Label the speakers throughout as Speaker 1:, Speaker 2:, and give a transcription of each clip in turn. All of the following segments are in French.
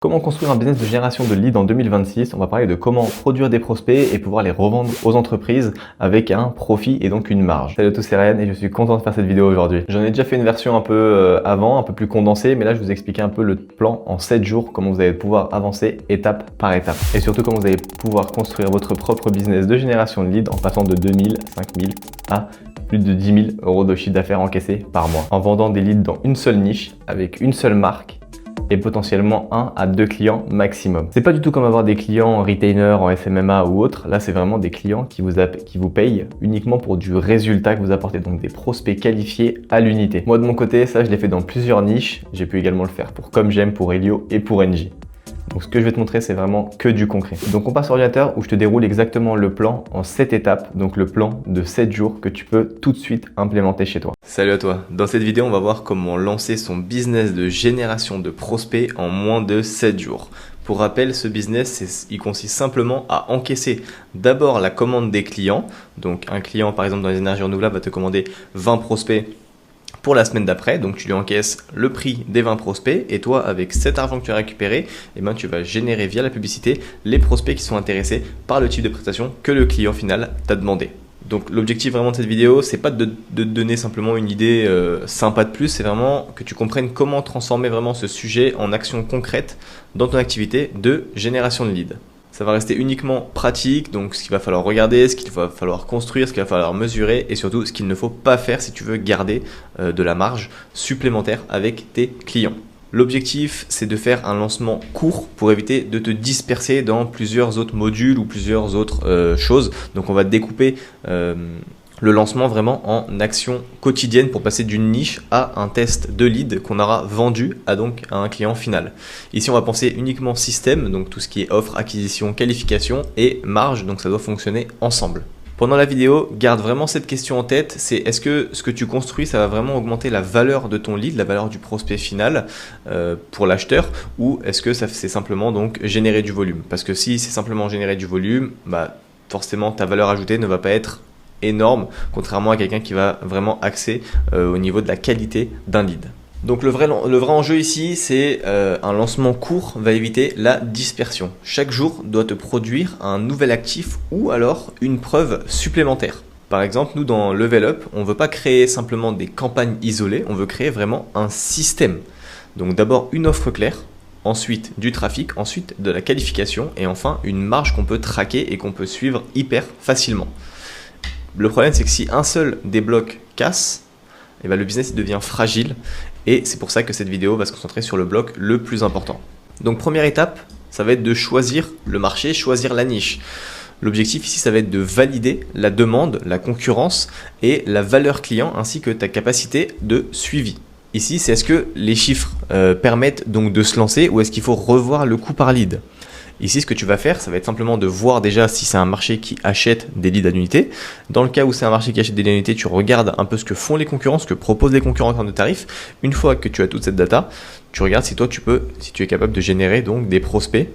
Speaker 1: Comment construire un business de génération de leads en 2026? On va parler de comment produire des prospects et pouvoir les revendre aux entreprises avec un profit et donc une marge. Salut à tous, c'est Ryan et je suis content de faire cette vidéo aujourd'hui. J'en ai déjà fait une version un peu avant, un peu plus condensée, mais là je vous expliquer un peu le plan en 7 jours, comment vous allez pouvoir avancer étape par étape. Et surtout comment vous allez pouvoir construire votre propre business de génération de leads en passant de 2000, 5000 à plus de 10 000 euros de chiffre d'affaires encaissé par mois. En vendant des leads dans une seule niche, avec une seule marque, et potentiellement 1 à 2 clients maximum. C'est pas du tout comme avoir des clients en retainer, en FMMA ou autre. Là, c'est vraiment des clients qui vous payent uniquement pour du résultat que vous apportez, donc des prospects qualifiés à l'unité. Moi, de mon côté, ça, je l'ai fait dans plusieurs niches. J'ai pu également le faire pour Comme J'aime, pour Elio et pour NJ. Donc ce que je vais te montrer, c'est vraiment que du concret. Donc on passe sur l'ordinateur où je te déroule exactement le plan en 7 étapes, donc le plan de 7 jours que tu peux tout de suite implémenter chez toi. Salut à toi. Dans cette vidéo, on va voir comment lancer son business de génération de prospects en moins de 7 jours. Pour rappel, ce business, il consiste simplement à encaisser d'abord la commande des clients. Donc un client, par exemple dans les énergies renouvelables, va te commander 20 prospects pour la semaine d'après, donc tu lui encaisses le prix des 20 prospects et toi avec cet argent que tu as récupéré, tu vas générer via la publicité les prospects qui sont intéressés par le type de prestation que le client final t'a demandé. Donc l'objectif vraiment de cette vidéo, c'est pas de te donner simplement une idée sympa de plus, c'est vraiment que tu comprennes comment transformer vraiment ce sujet en action concrète dans ton activité de génération de leads. Ça va rester uniquement pratique, donc ce qu'il va falloir regarder, ce qu'il va falloir construire, ce qu'il va falloir mesurer et surtout ce qu'il ne faut pas faire si tu veux garder de la marge supplémentaire avec tes clients. L'objectif, c'est de faire un lancement court pour éviter de te disperser dans plusieurs autres modules ou plusieurs autres choses. Donc on va découper le lancement vraiment en action quotidienne pour passer d'une niche à un test de lead qu'on aura vendu à un client final. Ici, on va penser uniquement système, donc tout ce qui est offre, acquisition, qualification et marge, donc ça doit fonctionner ensemble. Pendant la vidéo, garde vraiment cette question en tête, c'est est-ce que ce que tu construis, ça va vraiment augmenter la valeur de ton lead, la valeur du prospect final pour l'acheteur, ou est-ce que c'est simplement donc générer du volume? Parce que si c'est simplement générer du volume, forcément ta valeur ajoutée ne va pas être énorme, contrairement à quelqu'un qui va vraiment axer au niveau de la qualité d'un lead. Donc le vrai enjeu ici, c'est un lancement court va éviter la dispersion. Chaque jour doit te produire un nouvel actif ou alors une preuve supplémentaire. Par exemple, nous dans Level Up, on ne veut pas créer simplement des campagnes isolées, on veut créer vraiment un système. Donc d'abord une offre claire, ensuite du trafic, ensuite de la qualification et enfin une marge qu'on peut traquer et qu'on peut suivre hyper facilement. Le problème, c'est que si un seul des blocs casse, le business devient fragile et c'est pour ça que cette vidéo va se concentrer sur le bloc le plus important. Donc première étape, ça va être de choisir le marché, choisir la niche. L'objectif ici, ça va être de valider la demande, la concurrence et la valeur client ainsi que ta capacité de suivi. Ici, c'est est-ce que les chiffres permettent donc de se lancer ou est-ce qu'il faut revoir le coût par lead? Ici, ce que tu vas faire, ça va être simplement de voir déjà si c'est un marché qui achète des leads à l'unité. Dans le cas où c'est un marché qui achète des leads à l'unité, tu regardes un peu ce que font les concurrents, ce que proposent les concurrents en termes de tarifs. Une fois que tu as toute cette data, tu regardes si toi si tu es capable de générer donc des prospects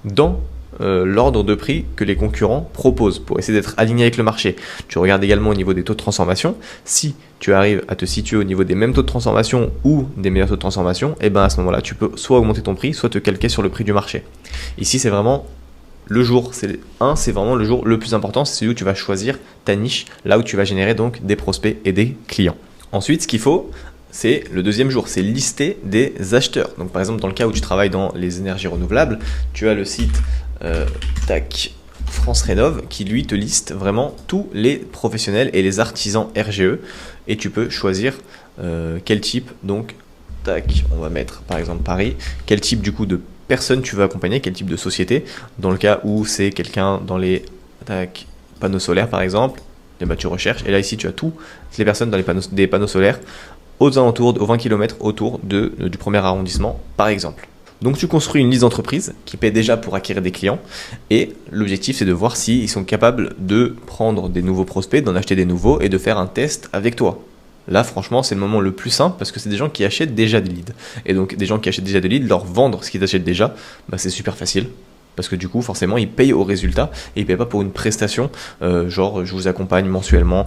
Speaker 1: dans l'ordre de prix que les concurrents proposent pour essayer d'être aligné avec le marché. Tu regardes également au niveau des taux de transformation. Si tu arrives à te situer au niveau des mêmes taux de transformation ou des meilleurs taux de transformation, à ce moment-là, tu peux soit augmenter ton prix, soit te calquer sur le prix du marché. Ici, c'est vraiment le jour, c'est vraiment le jour le plus important, c'est celui où tu vas choisir ta niche, là où tu vas générer donc des prospects et des clients. Ensuite, ce qu'il faut, c'est le deuxième jour, c'est lister des acheteurs. Donc par exemple, dans le cas où tu travailles dans les énergies renouvelables, tu as le site France Rénov qui lui te liste vraiment tous les professionnels et les artisans RGE et tu peux choisir quel type, donc on va mettre par exemple Paris, quel type du coup de personnes tu veux accompagner, quel type de société. Dans le cas où c'est quelqu'un dans les panneaux solaires par exemple, tu recherches et là ici tu as toutes les personnes dans des panneaux solaires aux alentours, aux 20 km autour du premier arrondissement par exemple. Donc tu construis une liste d'entreprises qui paie déjà pour acquérir des clients et l'objectif c'est de voir s'ils sont capables de prendre des nouveaux prospects, d'en acheter des nouveaux et de faire un test avec toi. Là franchement c'est le moment le plus simple parce que c'est des gens qui achètent déjà des leads. Et donc des gens qui achètent déjà des leads, leur vendre ce qu'ils achètent déjà, c'est super facile. Parce que du coup, forcément, ils payent au résultat et ils payent pas pour une prestation, genre je vous accompagne mensuellement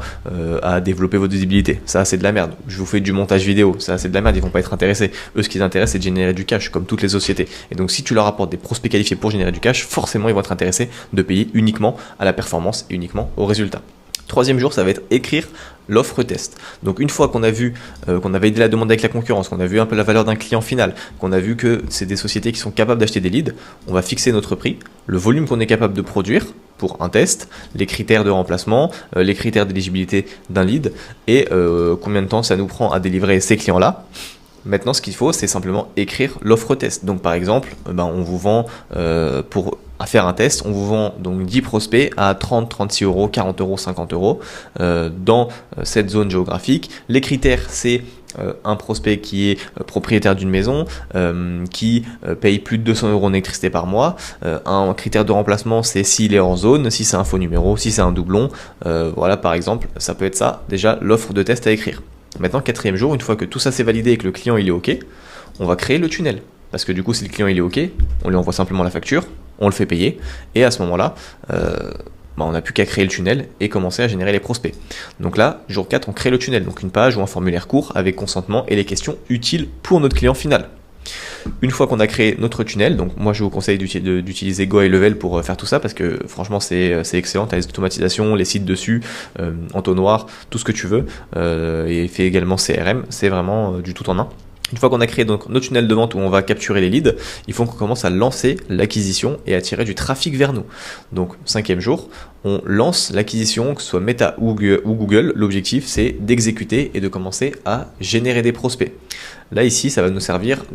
Speaker 1: à développer votre visibilité. Ça, c'est de la merde. Je vous fais du montage vidéo. Ça, c'est de la merde. Ils vont pas être intéressés. Eux, ce qui les intéresse, c'est de générer du cash, comme toutes les sociétés. Et donc, si tu leur apportes des prospects qualifiés pour générer du cash, forcément, ils vont être intéressés de payer uniquement à la performance et uniquement au résultat. Troisième jour, ça va être écrire l'offre test. Donc une fois qu'on a vu, qu'on a validé la demande avec la concurrence, qu'on a vu un peu la valeur d'un client final, qu'on a vu que c'est des sociétés qui sont capables d'acheter des leads, on va fixer notre prix, le volume qu'on est capable de produire pour un test, les critères de remplacement, les critères d'éligibilité d'un lead et combien de temps ça nous prend à délivrer ces clients-là. Maintenant, ce qu'il faut, c'est simplement écrire l'offre test. Donc, par exemple, on vous vend à faire un test, on vous vend donc 10 prospects à 30, 36 euros, 40 euros, 50 euros dans cette zone géographique. Les critères, c'est un prospect qui est propriétaire d'une maison, qui paye plus de 200 euros en électricité par mois. Un critère de remplacement, c'est s'il est en zone, si c'est un faux numéro, si c'est un doublon. Voilà, par exemple, ça peut être ça, déjà l'offre de test à écrire. Maintenant, quatrième jour, une fois que tout ça c'est validé et que le client il est OK, on va créer le tunnel. Parce que du coup, si le client il est OK, on lui envoie simplement la facture, on le fait payer, et à ce moment-là, on n'a plus qu'à créer le tunnel et commencer à générer les prospects. Donc là, jour 4, on crée le tunnel, donc une page ou un formulaire court avec consentement et les questions utiles pour notre client final. Une fois qu'on a créé notre tunnel, donc moi je vous conseille d'utiliser Go High Level pour faire tout ça parce que franchement c'est excellent, tu as les automatisations, les sites dessus, entonnoir, tout ce que tu veux, et il fait également CRM, c'est vraiment du tout en un. Une fois qu'on a créé donc notre tunnel de vente où on va capturer les leads, il faut qu'on commence à lancer l'acquisition et attirer du trafic vers nous. Donc, cinquième jour, on lance l'acquisition, que ce soit Meta ou Google. L'objectif, c'est d'exécuter et de commencer à générer des prospects. Là, ici, ça va nous servir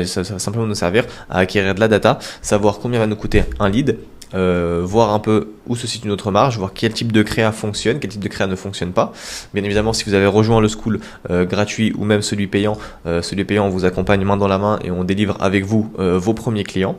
Speaker 1: ça va simplement nous servir à acquérir de la data, savoir combien va nous coûter un lead, voir un peu où se situe notre marge, voir quel type de créa fonctionne, quel type de créa ne fonctionne pas. Bien évidemment, si vous avez rejoint le school gratuit ou même celui payant, on vous accompagne main dans la main et on délivre avec vous vos premiers clients.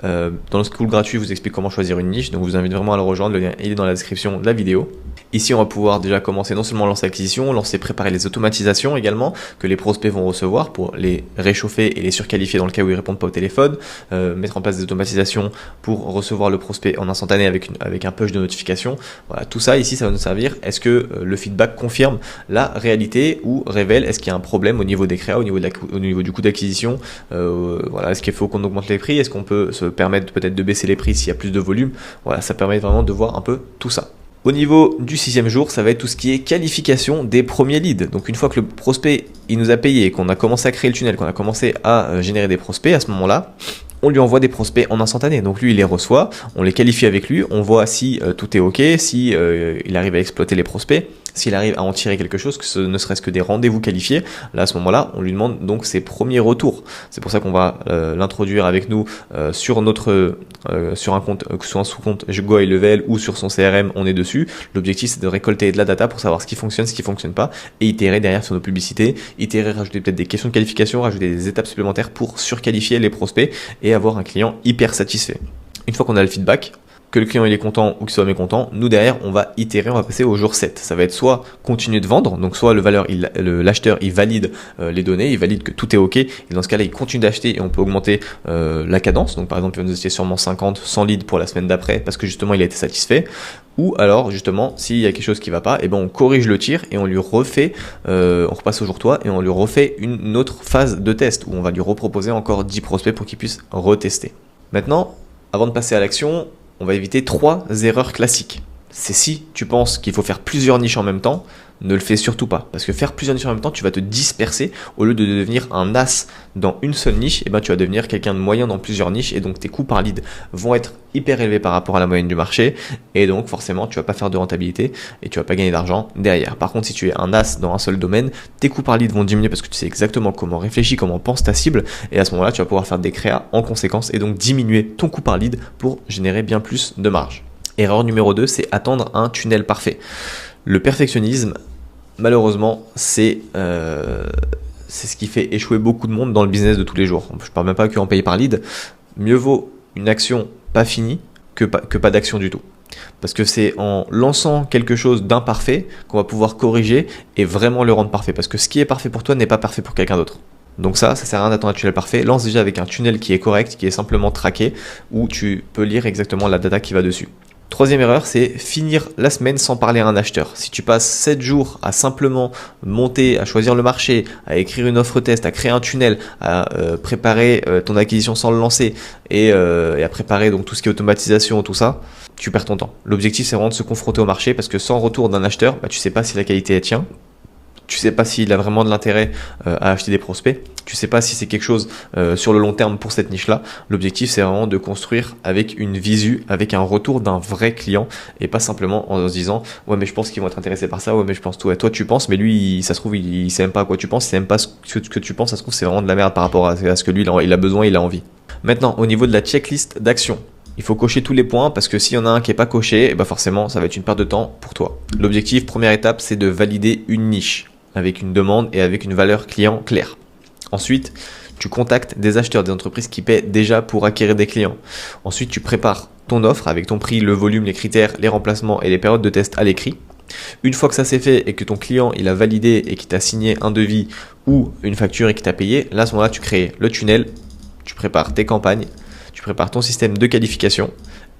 Speaker 1: Dans le school gratuit, je vous explique comment choisir une niche, donc je vous invite vraiment à le rejoindre, le lien il est dans la description de la vidéo. Ici, on va pouvoir déjà commencer non seulement lancer l'acquisition, préparer les automatisations également que les prospects vont recevoir pour les réchauffer et les surqualifier dans le cas où ils répondent pas au téléphone, mettre en place des automatisations pour recevoir le prospect en instantané avec un push de notification. Voilà, tout ça ici, ça va nous servir. Est-ce que le feedback confirme la réalité ou révèle est-ce qu'il y a un problème au niveau des créas, au niveau du coût d'acquisition, voilà, est-ce qu'il faut qu'on augmente les prix, est-ce qu'on peut se permettre peut-être de baisser les prix s'il y a plus de volume. Voilà, ça permet vraiment de voir un peu tout ça. Au niveau du sixième jour, ça va être tout ce qui est qualification des premiers leads. Donc une fois que le prospect il nous a payé, qu'on a commencé à créer le tunnel, qu'on a commencé à générer des prospects, à ce moment-là, on lui envoie des prospects en instantané. Donc lui, il les reçoit, on les qualifie avec lui, on voit si tout est OK, si il arrive à exploiter les prospects, s'il arrive à en tirer quelque chose, que ce ne serait-ce que des rendez-vous qualifiés. Là, à ce moment-là, on lui demande donc ses premiers retours. C'est pour ça qu'on va l'introduire avec nous sur un compte, que ce soit sous compte Go High Level ou sur son CRM, on est dessus. L'objectif, c'est de récolter de la data pour savoir ce qui fonctionne, ce qui fonctionne pas, et itérer derrière sur nos publicités, rajouter peut-être des questions de qualification, rajouter des étapes supplémentaires pour surqualifier les prospects et avoir un client hyper satisfait. Une fois qu'on a le feedback, que le client il est content ou qu'il soit mécontent, nous derrière on va itérer, on va passer au jour 7. Ça va être soit continuer de vendre, donc soit l'acheteur il valide les données, il valide que tout est OK, et dans ce cas-là il continue d'acheter et on peut augmenter la cadence. Donc par exemple il va nous acheter sûrement 50, 100 leads pour la semaine d'après parce que justement il a été satisfait. Ou alors justement s'il y a quelque chose qui va pas, et ben on corrige le tir et on lui refait, on repasse au jour 3 et on lui refait une autre phase de test où on va lui reproposer encore 10 prospects pour qu'il puisse retester. Maintenant, avant de passer à l'action, on va éviter 3 erreurs classiques. C'est si tu penses qu'il faut faire plusieurs niches en même temps, ne le fais surtout pas. Parce que faire plusieurs niches en même temps, tu vas te disperser. Au lieu de devenir un as dans une seule niche, et ben tu vas devenir quelqu'un de moyen dans plusieurs niches. Et donc tes coûts par lead vont être hyper élevés par rapport à la moyenne du marché. Et donc forcément, tu vas pas faire de rentabilité et tu vas pas gagner d'argent derrière. Par contre, si tu es un as dans un seul domaine, tes coûts par lead vont diminuer parce que tu sais exactement comment réfléchir, comment pense ta cible. Et à ce moment-là, tu vas pouvoir faire des créas en conséquence et donc diminuer ton coût par lead pour générer bien plus de marge. Erreur numéro 2, c'est attendre un tunnel parfait. Le perfectionnisme, malheureusement, c'est ce qui fait échouer beaucoup de monde dans le business de tous les jours. Je ne parle même pas qu'en paye par lead. Mieux vaut une action pas finie que pas d'action du tout. Parce que c'est en lançant quelque chose d'imparfait qu'on va pouvoir corriger et vraiment le rendre parfait. Parce que ce qui est parfait pour toi n'est pas parfait pour quelqu'un d'autre. Donc ça sert à rien d'attendre un tunnel parfait. Lance déjà avec un tunnel qui est correct, qui est simplement traqué, où tu peux lire exactement la data qui va dessus. Troisième erreur, c'est finir la semaine sans parler à un acheteur. Si tu passes 7 jours à simplement monter, à choisir le marché, à écrire une offre test, à créer un tunnel, à préparer ton acquisition sans le lancer et à préparer donc tout ce qui est automatisation, tout ça, tu perds ton temps. L'objectif, c'est vraiment de se confronter au marché parce que sans retour d'un acheteur, tu sais pas si la qualité est tient. Tu sais pas s'il a vraiment de l'intérêt à acheter des prospects. Tu sais pas si c'est quelque chose sur le long terme pour cette niche-là. L'objectif, c'est vraiment de construire avec une visu, avec un retour d'un vrai client et pas simplement en se disant « Ouais, mais je pense qu'ils vont être intéressés par ça. Ouais, mais je pense tout. » Toi, tu penses, mais lui, ça se trouve, il sait même pas à quoi tu penses. Il sait même pas ce que tu penses. Ça se trouve, c'est vraiment de la merde par rapport à ce que lui, il a besoin, il a envie. Maintenant, au niveau de la checklist d'action, il faut cocher tous les points parce que s'il y en a un qui n'est pas coché, forcément, ça va être une perte de temps pour toi. L'objectif, première étape, c'est de valider une niche avec une demande et avec une valeur client claire. Ensuite, tu contactes des acheteurs, des entreprises qui paient déjà pour acquérir des clients. Ensuite, tu prépares ton offre avec ton prix, le volume, les critères, les remplacements et les périodes de test à l'écrit. Une fois que ça c'est fait et que ton client il a validé et qu'il t'a signé un devis ou une facture et qu'il t'a payé, là à ce moment-là, tu crées le tunnel, tu prépares tes campagnes, tu prépares ton système de qualification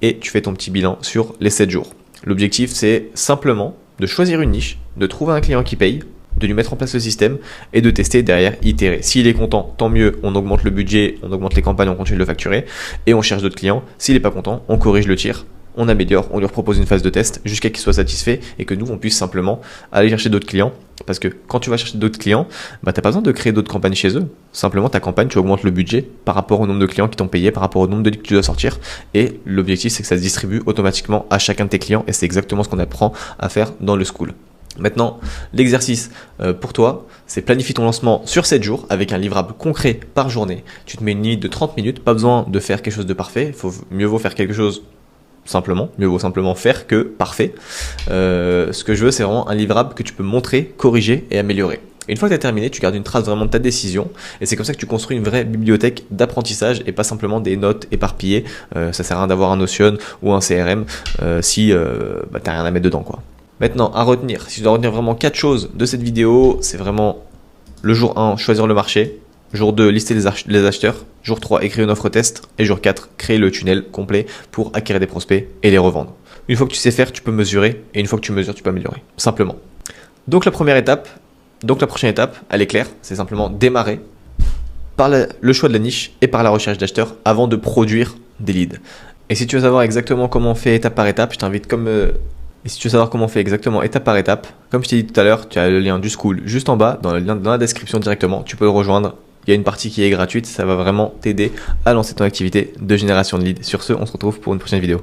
Speaker 1: et tu fais ton petit bilan sur les 7 jours. L'objectif, c'est simplement de choisir une niche, de trouver un client qui paye, de lui mettre en place le système et de tester derrière, itérer. S'il est content, tant mieux, on augmente le budget, on augmente les campagnes, on continue de le facturer et on cherche d'autres clients. S'il n'est pas content, on corrige le tir, on améliore, on lui propose une phase de test jusqu'à qu'il soit satisfait et que nous, on puisse simplement aller chercher d'autres clients. Parce que quand tu vas chercher d'autres clients, tu n'as pas besoin de créer d'autres campagnes chez eux. Simplement, ta campagne, tu augmentes le budget par rapport au nombre de clients qui t'ont payé, par rapport au nombre de leads que tu dois sortir. Et l'objectif, c'est que ça se distribue automatiquement à chacun de tes clients et c'est exactement ce qu'on apprend à faire dans le school. Maintenant, l'exercice pour toi, c'est planifier ton lancement sur 7 jours avec un livrable concret par journée. Tu te mets une limite de 30 minutes, pas besoin de faire quelque chose de parfait. Mieux vaut faire quelque chose simplement, mieux vaut simplement faire que parfait. Ce que je veux, c'est vraiment un livrable que tu peux montrer, corriger et améliorer. Et une fois que tu as terminé, tu gardes une trace vraiment de ta décision et c'est comme ça que tu construis une vraie bibliothèque d'apprentissage et pas simplement des notes éparpillées. Ça sert à rien d'avoir un Notion ou un CRM si tu n'as rien à mettre dedans, quoi. Maintenant, à retenir, si je dois retenir vraiment 4 choses de cette vidéo, c'est vraiment le jour 1, choisir le marché, jour 2, lister les acheteurs, jour 3, écrire une offre test et jour 4, créer le tunnel complet pour acquérir des prospects et les revendre. Une fois que tu sais faire, tu peux mesurer et une fois que tu mesures, tu peux améliorer, simplement. Donc la prochaine étape, elle est claire, c'est simplement démarrer par le choix de la niche et par la recherche d'acheteurs avant de produire des leads. Et si tu veux savoir exactement comment on fait étape par étape, je t'invite Et si tu veux savoir comment on fait exactement étape par étape, comme je t'ai dit tout à l'heure, tu as le lien du school juste en bas, dans la description directement, tu peux le rejoindre. Il y a une partie qui est gratuite, ça va vraiment t'aider à lancer ton activité de génération de leads. Sur ce, on se retrouve pour une prochaine vidéo.